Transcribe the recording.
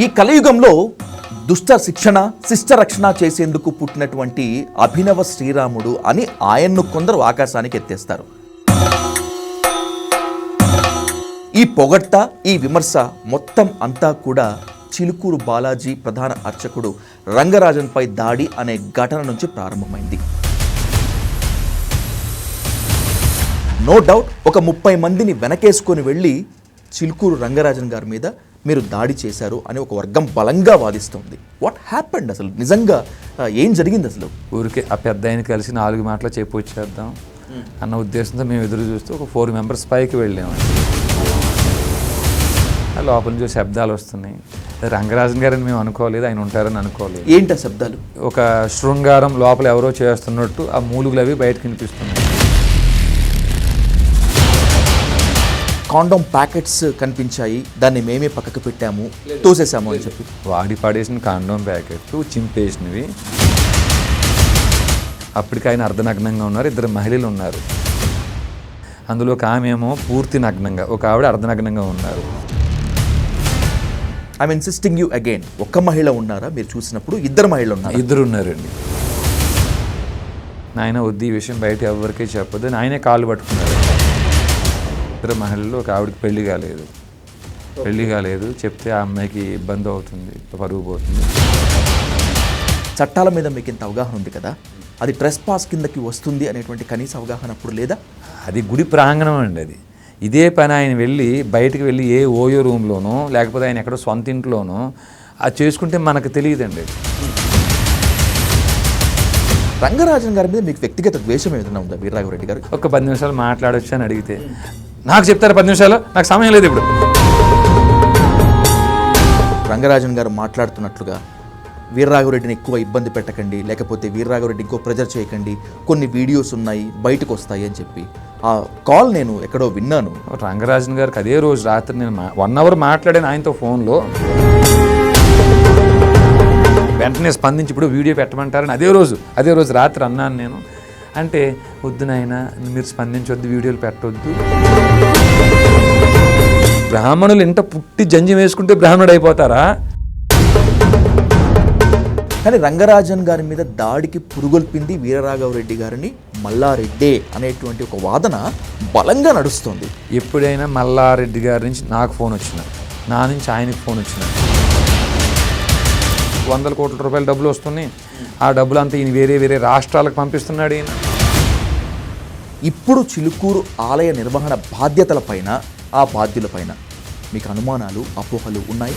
ఈ కలియుగంలో దుష్ట శిక్షణ శిష్ట రక్షణ చేసేందుకు పుట్టినటువంటి అభినవ శ్రీరాముడు అని ఆయన్ను కొందరు ఆకాశానికి ఎత్తేస్తారు. ఈ పొగట్ట ఈ విమర్శ మొత్తం అంతా కూడా చిలుకూరు బాలాజీ ప్రధాన అర్చకుడు రంగరాజన్పై దాడి అనే ఘటన నుంచి ప్రారంభమైంది. నో డౌట్ ఒక 30 మందిని వెనకేసుకొని వెళ్ళి చిలుకూరు రంగరాజన్ గారి మీద మీరు దాడి చేశారు అని ఒక వర్గం బలంగా వాదిస్తుంది. వాట్ హ్యాపెండ్ అసలు? నిజంగా ఏం జరిగింది అసలు? ఊరికే ఆ పెద్ద ఆయన కలిసి 4 మాటలు చెప్పి వచ్చేద్దాం అన్న ఉద్దేశంతో మేము ఎదురు చూస్తూ ఒక 4 మెంబర్స్ పైకి వెళ్ళామండి. లోపల నుంచి శబ్దాలు వస్తున్నాయి. రంగరాజన్ గారని మేము అనుకోలేదు, ఆయన ఉంటారని అనుకోలేదు. ఏంటి ఆ శబ్దాలు? ఒక శృంగారం లోపల ఎవరో చేస్తున్నట్టు ఆ మూలుగులు అవి బయటకు వినిపిస్తున్నాయి. కాండోమ్ ప్యాకెట్స్ కనిపించాయి, దాన్ని మేమే పక్కకు పెట్టాము, తోసేసాము అని చెప్పి. వాడి పడేసిన కాండోమ్ ప్యాకెట్ చింపేసినవి. అప్పటికి ఆయన అర్ధనగ్నంగా ఉన్నారు, 2 మహిళలు ఉన్నారు. అందులో ఒక ఆమె ఏమో పూర్తి నగ్నంగా, ఒక ఆవిడ అర్ధనగ్నంగా ఉన్నారు. ఐఎమ్ ఇన్సిస్టింగ్ యూ అగైన్, ఒక్క మహిళ ఉన్నారా మీరు చూసినప్పుడు? 2 మహిళలు ఉన్నారు. 2 ఉన్నారండి. నాయన వద్దు ఈ విషయం బయట ఎవరికీ చెప్పదు, నాయనే కాళ్ళు పట్టుకున్నారు. 2 మహిళలు, ఒక ఆవిడకి పెళ్లి కాలేదు, చెప్తే ఆ అమ్మాయికి ఇబ్బంది అవుతుంది, పరుగు పోతుంది. చట్టాల మీద మీకు ఇంత అవగాహన ఉంది కదా, అది ట్రెస్ పాస్ కిందకి వస్తుంది అనేటువంటి కనీస అవగాహన అప్పుడు లేదా? అది గుడి ప్రాంగణం అండి. అది ఇదే పని ఆయన వెళ్ళి బయటికి వెళ్ళి ఏ ఓయో రూమ్లోనో లేకపోతే ఆయన ఎక్కడో సొంత ఇంట్లోనో అది చేసుకుంటే మనకు తెలియదండి. రంగరాజన్ గారి మీద మీకు వ్యక్తిగత ద్వేషం ఏదైనా ఉందా వీర్రాఘవరెడ్డి గారు? ఒక 10 నిమిషాలు మాట్లాడొచ్చు అని అడిగితే నాకు చెప్తారు 10 నిమిషాలు, నాకు సమయం లేదు ఇప్పుడు. రంగరాజన్ గారు మాట్లాడుతున్నట్లుగా వీర్రాఘవరెడ్డిని ఎక్కువ ఇబ్బంది పెట్టకండి, లేకపోతే వీర్రాఘవరెడ్డి ఇంకో ప్రెజర్ చేయకండి, కొన్ని వీడియోస్ ఉన్నాయి బయటకు వస్తాయి అని చెప్పి ఆ కాల్ నేను ఎక్కడో విన్నాను. రంగరాజన్ గారికి అదే రోజు రాత్రి నేను 1 అవర్ మాట్లాడాను ఆయనతో ఫోన్లో. వెంటనే స్పందించి ఇప్పుడు వీడియో పెట్టమంటారని అదే రోజు రాత్రి అన్నాను నేను. అంటే వద్దు నాయన, మీరు స్పందించొద్దు, వీడియోలు పెట్టొద్దు. బ్రాహ్మణులు ఇంట పుట్టి జంజం వేసుకుంటే బ్రాహ్మణుడు అయిపోతారా? కానీ రంగరాజన్ గారి మీద దాడికి పురుగొల్పింది వీరరాఘవరెడ్డి గారిని మల్లారెడ్డే అనేటువంటి ఒక వాదన బలంగా నడుస్తుంది. ఎప్పుడైనా మల్లారెడ్డి గారి నుంచి నాకు ఫోన్ వచ్చిన, నా నుంచి ఆయనకి ఫోన్ వచ్చిన, 100 కోట్ల రూపాయల డబ్బులు వస్తున్నాయి. ఆ డబ్బులు అంతా ఈయన వేరే రాష్ట్రాలకు పంపిస్తున్నాడు. ఈయన ఇప్పుడు చిలుకూరు ఆలయ నిర్వహణ బాధ్యతలపైన, ఆ బాధ్యులపైన మీకు అనుమానాలు, అపోహలు ఉన్నాయి?